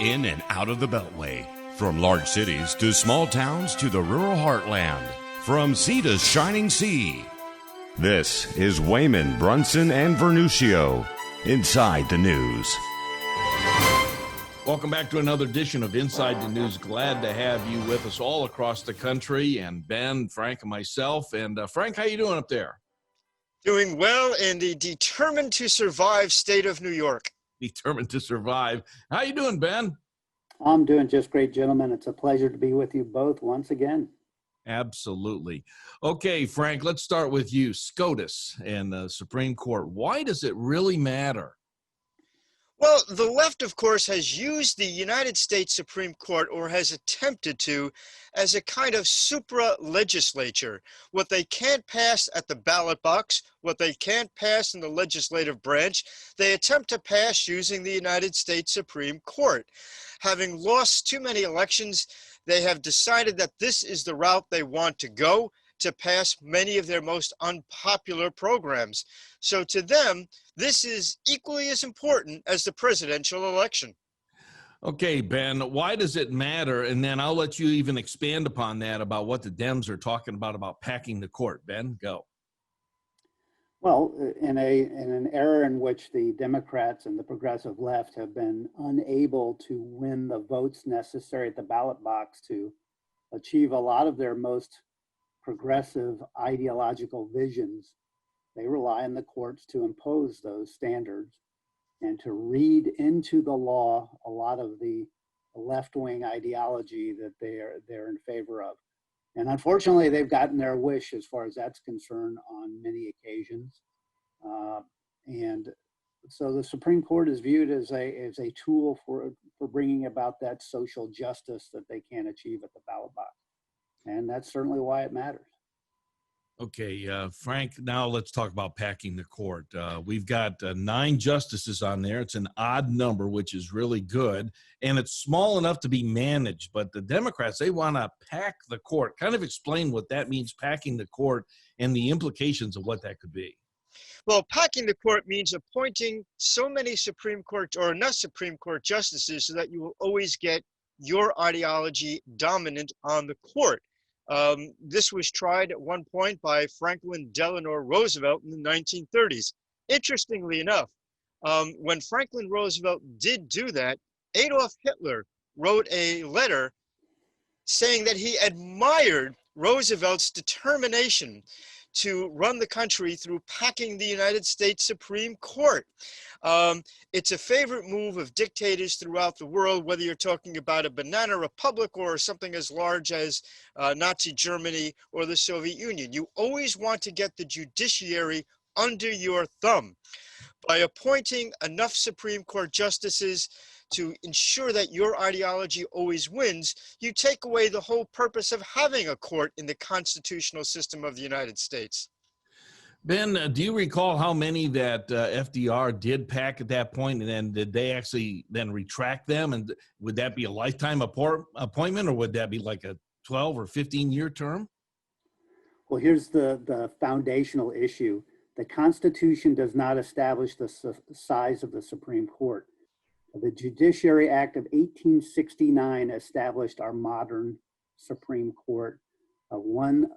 in and out of the Beltway. From large cities to small towns to the rural heartland. From sea to shining sea. This is Wehman, Brunson, and Vernuccio. Inside the News. Welcome back to another edition of Inside the News. Glad to have you with us all across the country, and Ben, Frank, and myself. And Frank, how you doing up there? Doing well in the determined to survive state of New York. Determined to survive. How you doing, Ben? I'm doing just great, gentlemen. It's a pleasure to be with you both once again. Absolutely. Okay, Frank, let's start with you. SCOTUS and the Supreme Court. Why does it really matter? Well, the left, of course, has used the United States Supreme Court, or has attempted to, as a kind of supra-legislature. What they can't pass at the ballot box, what they can't pass in the legislative branch, they attempt to pass using the United States Supreme Court. Having lost too many elections, they have decided that this is the route they want to go to pass many of their most unpopular programs. So to them, this is equally as important as the presidential election. Okay, Ben, why does it matter? And then I'll let you even expand upon that about what the Dems are talking about packing the court. Ben, go. Well, in an era in which the Democrats and the progressive left have been unable to win the votes necessary at the ballot box to achieve a lot of their most progressive ideological visions, they rely on the courts to impose those standards and to read into the law a lot of the left-wing ideology that they're in favor of. And unfortunately, they've gotten their wish as far as that's concerned on many occasions. And so the Supreme Court is viewed as a tool for bringing about that social justice that they can't achieve at the ballot box. And that's certainly why it matters. Okay, Frank, now let's talk about packing the court. We've got 9 justices on there. It's an odd number, which is really good. And it's small enough to be managed. But the Democrats, they want to pack the court. Kind of explain what that means, packing the court, and the implications of what that could be. Well, packing the court means appointing so many Supreme Court or enough Supreme Court justices so that you will always get your ideology dominant on the court. This was tried at one point by Franklin Delano Roosevelt in the 1930s. Interestingly enough, when Franklin Roosevelt did do that, Adolf Hitler wrote a letter saying that he admired Roosevelt's determination to run the country through packing the United States Supreme Court. It's a favorite move of dictators throughout the world, whether you're talking about a banana republic or something as large as Nazi Germany or the Soviet Union. You always want to get the judiciary under your thumb. By appointing enough Supreme Court justices to ensure that your ideology always wins, you take away the whole purpose of having a court in the constitutional system of the United States. Ben, do you recall how many that FDR did pack at that point, and then did they actually then retract them? And would that be a lifetime appointment, or would that be like a 12 or 15-year term? Well, here's the foundational issue. The Constitution does not establish the size of the Supreme Court. The Judiciary Act of 1869 established our modern Supreme Court, one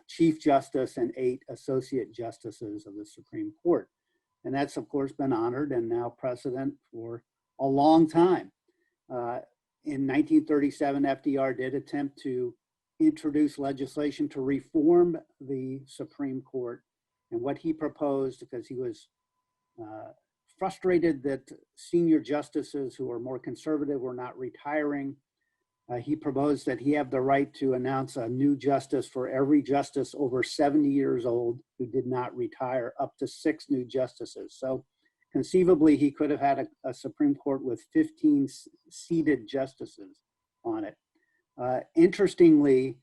Chief Justice and 8 Associate Justices of the Supreme Court. And that's, of course, been honored and now precedent for a long time. In 1937, FDR did attempt to introduce legislation to reform the Supreme Court. And what he proposed, because he was frustrated that senior justices who were more conservative were not retiring, he proposed that he have the right to announce a new justice for every justice over 70 years old who did not retire, up to 6 new justices. So conceivably, he could have had a Supreme Court with 15 seated justices on it. Interestingly,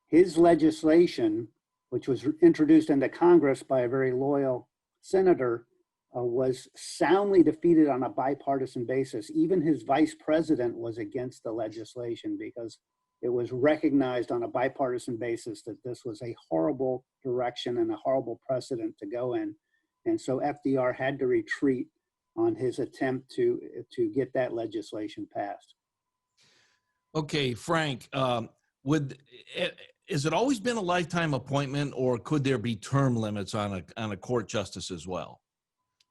his legislation, which was introduced into Congress by a very loyal senator, was soundly defeated on a bipartisan basis. Even his vice president was against the legislation because it was recognized on a bipartisan basis that this was a horrible direction and a horrible precedent to go in. And so FDR had to retreat on his attempt to get that legislation passed. Okay, Frank, is it always been a lifetime appointment, or could there be term limits on a court justice as well?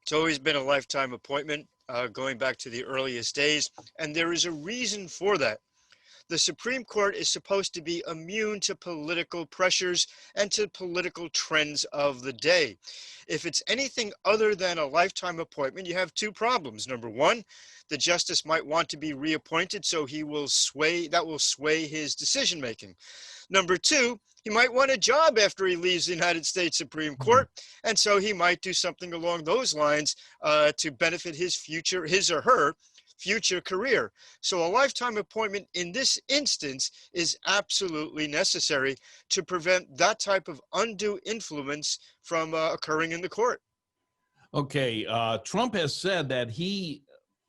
It's always been a lifetime appointment, going back to the earliest days, and there is a reason for that. The Supreme Court is supposed to be immune to political pressures and to political trends of the day. If it's anything other than a lifetime appointment, you have two problems. Number one, the justice might want to be reappointed, so that will sway his decision making. Number two, he might want a job after he leaves the United States Supreme Court, and so he might do something along those lines to benefit his or her future career. So a lifetime appointment in this instance is absolutely necessary to prevent that type of undue influence from occurring in the court. Okay, Trump has said that he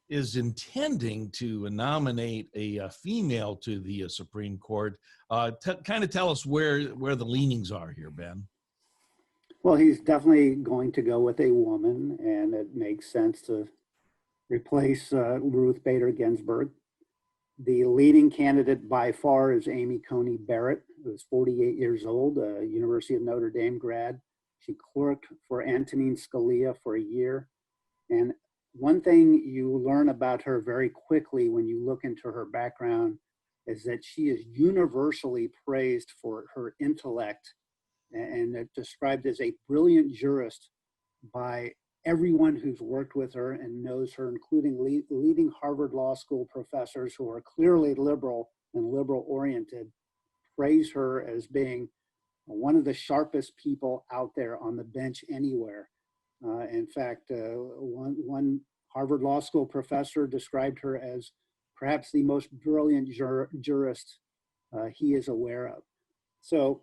is intending to nominate a female to the Supreme Court. Kind of tell us where the leanings are here, Ben. Well, he's definitely going to go with a woman, and it makes sense to replace Ruth Bader Ginsburg. The leading candidate by far is Amy Coney Barrett, who's 48 years old, a University of Notre Dame grad. She clerked for Antonin Scalia for a year. And one thing you learn about her very quickly when you look into her background is that she is universally praised for her intellect and described as a brilliant jurist by everyone who's worked with her and knows her, including leading Harvard Law School professors who are clearly liberal and liberal oriented, praise her as being one of the sharpest people out there on the bench anywhere. In fact, one Harvard Law School professor described her as perhaps the most brilliant jurist he is aware of. So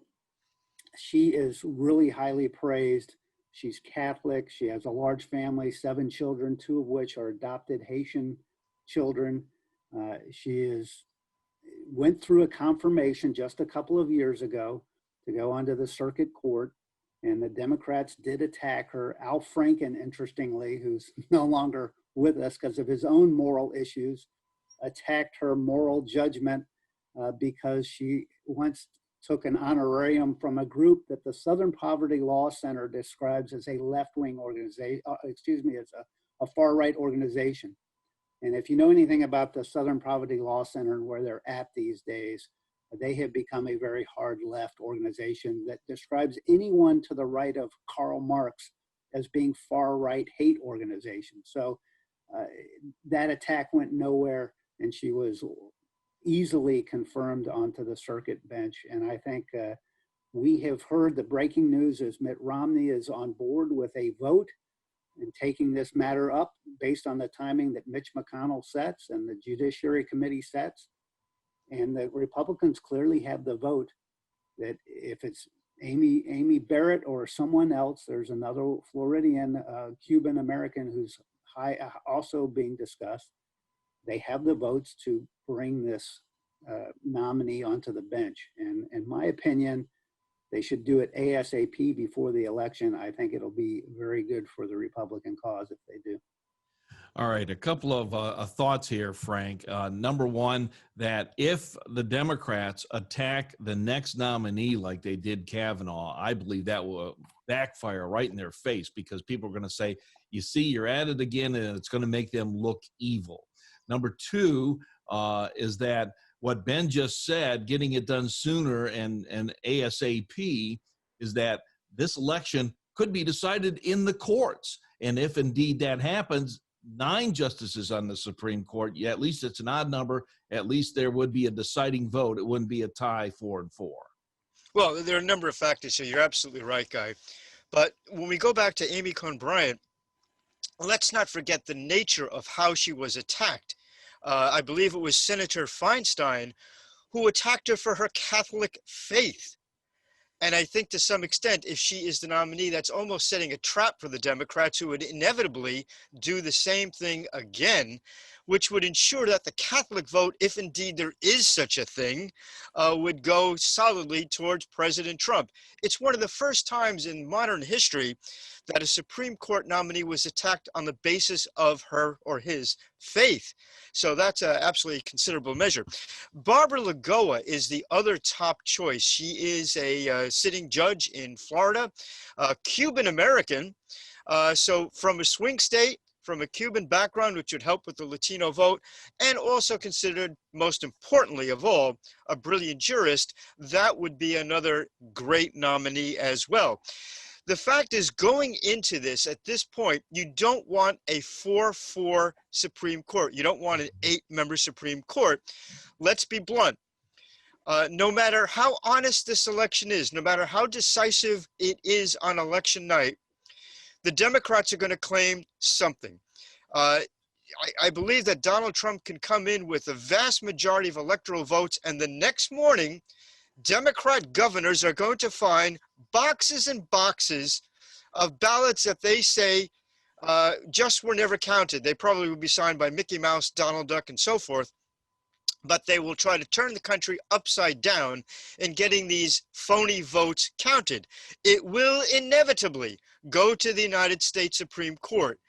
she is really highly praised. She's Catholic. She has a large family, 7 children, 2 of which are adopted Haitian children. She went through a confirmation just a couple of years ago to go onto the circuit court, and the Democrats did attack her. Al Franken, interestingly, who's no longer with us because of his own moral issues, attacked her moral judgment because she once took an honorarium from a group that the Southern Poverty Law Center describes as a left-wing organization, as a far-right organization. And if you know anything about the Southern Poverty Law Center and where they're at these days, they have become a very hard left organization that describes anyone to the right of Karl Marx as being far-right hate organization. So that attack went nowhere, and she was easily confirmed onto the circuit bench. And I think we have heard the breaking news is Mitt Romney is on board with a vote and taking this matter up based on the timing that Mitch McConnell sets and the Judiciary Committee sets. And the Republicans clearly have the vote that if it's Amy Barrett or someone else, there's another Floridian Cuban American who's also being discussed. They have the votes to bring this nominee onto the bench. And in my opinion, they should do it ASAP before the election. I think it'll be very good for the Republican cause if they do. All right, a couple of thoughts here, Frank. Number one, that if the Democrats attack the next nominee like they did Kavanaugh, I believe that will backfire right in their face, because people are going to say, you see, you're at it again, and it's going to make them look evil. Number two is that what Ben just said, getting it done sooner and ASAP, is that this election could be decided in the courts. And if indeed that happens, 9 justices on the Supreme Court, yeah, at least it's an odd number, at least there would be a deciding vote. It wouldn't be a tie 4-4. Well, there are a number of factors here. You're absolutely right, Guy. But when we go back to Amy Coney Barrett, let's not forget the nature of how she was attacked. I believe it was Senator Feinstein who attacked her for her Catholic faith. And I think to some extent, if she is the nominee, that's almost setting a trap for the Democrats, who would inevitably do the same thing again which would ensure that the Catholic vote, if indeed there is such a thing, would go solidly towards President Trump. It's one of the first times in modern history that a Supreme Court nominee was attacked on the basis of her or his faith. So that's an absolutely considerable measure. Barbara Lagoa is the other top choice. She is a sitting judge in Florida, Cuban-American. So from a swing state, from a Cuban background, which would help with the Latino vote, and also considered, most importantly of all, a brilliant jurist, that would be another great nominee as well. The fact is, going into this, at this point, you don't want a 4-4 Supreme Court. You don't want an 8-member Supreme Court. Let's be blunt. No matter how honest this election is, no matter how decisive it is on election night, the Democrats are going to claim something. I believe that Donald Trump can come in with a vast majority of electoral votes, and the next morning, Democrat governors are going to find boxes and boxes of ballots that they say just were never counted. They probably would be signed by Mickey Mouse, Donald Duck, and so forth. But they will try to turn the country upside down in getting these phony votes counted. It will inevitably go to the United States Supreme Court.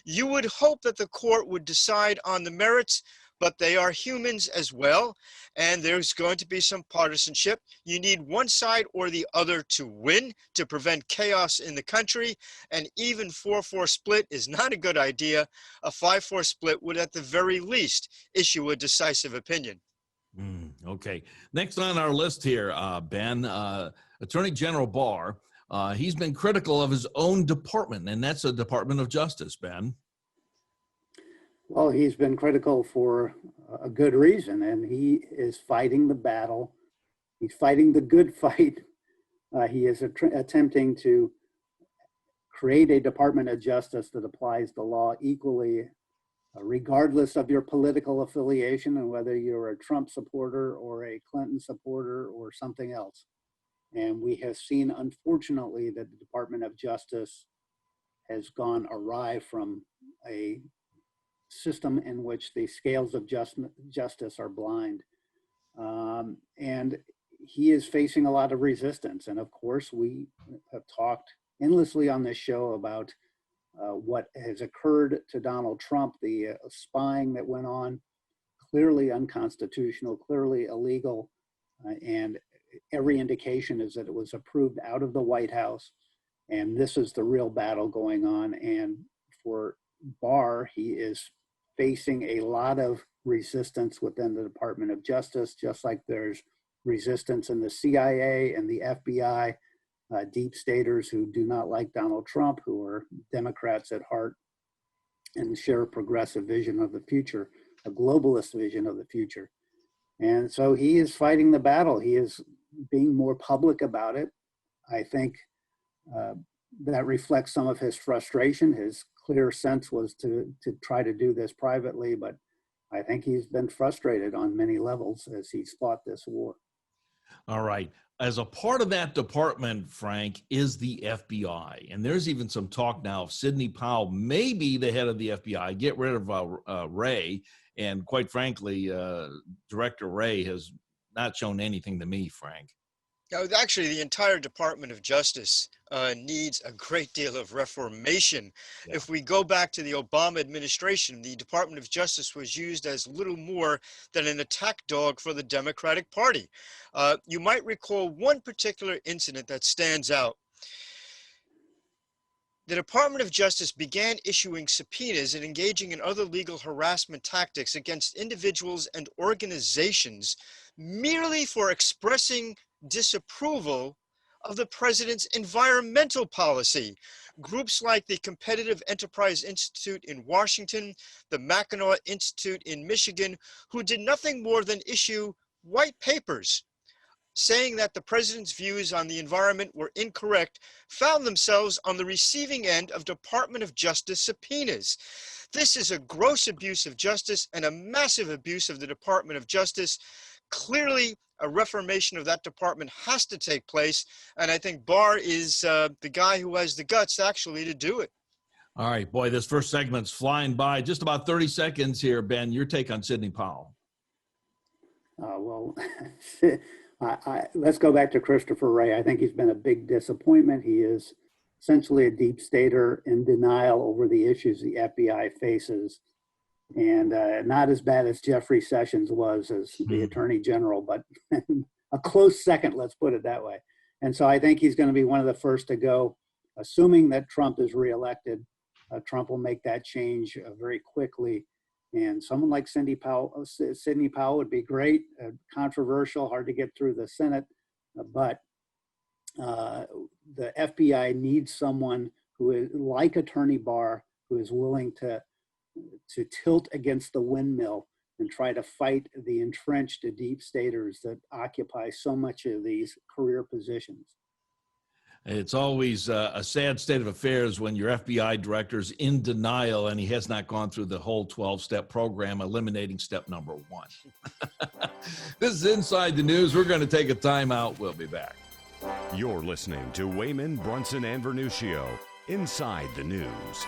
You would hope that the court would decide on the merits, but they are humans as well, and there's going to be some partisanship. You need one side or the other to win to prevent chaos in the country, and even 4-4 split is not a good idea. A 5-4 split would at the very least issue a decisive opinion. Okay. Next on our list here, Ben, Attorney General Barr, he's been critical of his own department, and that's the Department of Justice, Ben. Well, he's been critical for a good reason, and he is fighting the battle. He's fighting the good fight. He is attempting to create a Department of Justice that applies the law equally, regardless of your political affiliation and whether you're a Trump supporter or a Clinton supporter or something else. And we have seen, unfortunately, that the Department of Justice has gone awry from a system in which the scales of justice are blind. And he is facing a lot of resistance. And of course, we have talked endlessly on this show about what has occurred to Donald Trump, the spying that went on, clearly unconstitutional, clearly illegal. And every indication is that it was approved out of the White House. And this is the real battle going on. And for Barr, he is facing a lot of resistance within the Department of Justice, just like there's resistance in the CIA and the FBI, deep staters who do not like Donald Trump, who are Democrats at heart and share a progressive vision of the future, a globalist vision of the future. And so he is fighting the battle. He is being more public about it. I think that reflects some of his frustration. His clear sense was to try to do this privately, but I think he's been frustrated on many levels as he's fought this war. All right. As a part of that department, Frank, is the FBI. And there's even some talk now of Sidney Powell may be the head of the FBI, get rid of Wray. And quite frankly, Director Wray has not shown anything to me, Frank. Now, actually, the entire Department of Justice needs a great deal of reformation. Yeah. If we go back to the Obama administration, the Department of Justice was used as little more than an attack dog for the Democratic Party. You might recall one particular incident that stands out. The Department of Justice began issuing subpoenas and engaging in other legal harassment tactics against individuals and organizations merely for expressing disapproval of the president's environmental policy. Groups like the Competitive Enterprise Institute in Washington, the Mackinac Institute in Michigan, who did nothing more than issue white papers saying that the president's views on the environment were incorrect, found themselves on the receiving end of Department of Justice subpoenas. This is a gross abuse of justice and a massive abuse of the Department of Justice. Clearly, a reformation of that department has to take place, and I think Barr is the guy who has the guts actually to do it. All right, boy, this first segment's flying by. Just about 30 seconds here, Ben. Your take on Sidney Powell. Well, let's go back to Christopher Wray. I think he's been a big disappointment. He is essentially a deep stater in denial over the issues the FBI faces. And not as bad as Jeffrey Sessions was as the Attorney General, but a close second, let's put it that way. And so I think he's going to be one of the first to go. Assuming that Trump is reelected, Trump will make that change very quickly. And someone like Sidney Powell would be great, controversial, hard to get through the Senate, but the FBI needs someone who is like Attorney Barr, who is willing to tilt against the windmill and try to fight the entrenched deep staters that occupy so much of these career positions. It's always a sad state of affairs when your FBI director's in denial and he has not gone through the whole 12-step program, eliminating step number 1. This is Inside the News. We're going to take a time out. We'll be back. You're listening to Wehman, Brunson, and Vernuccio, Inside the News.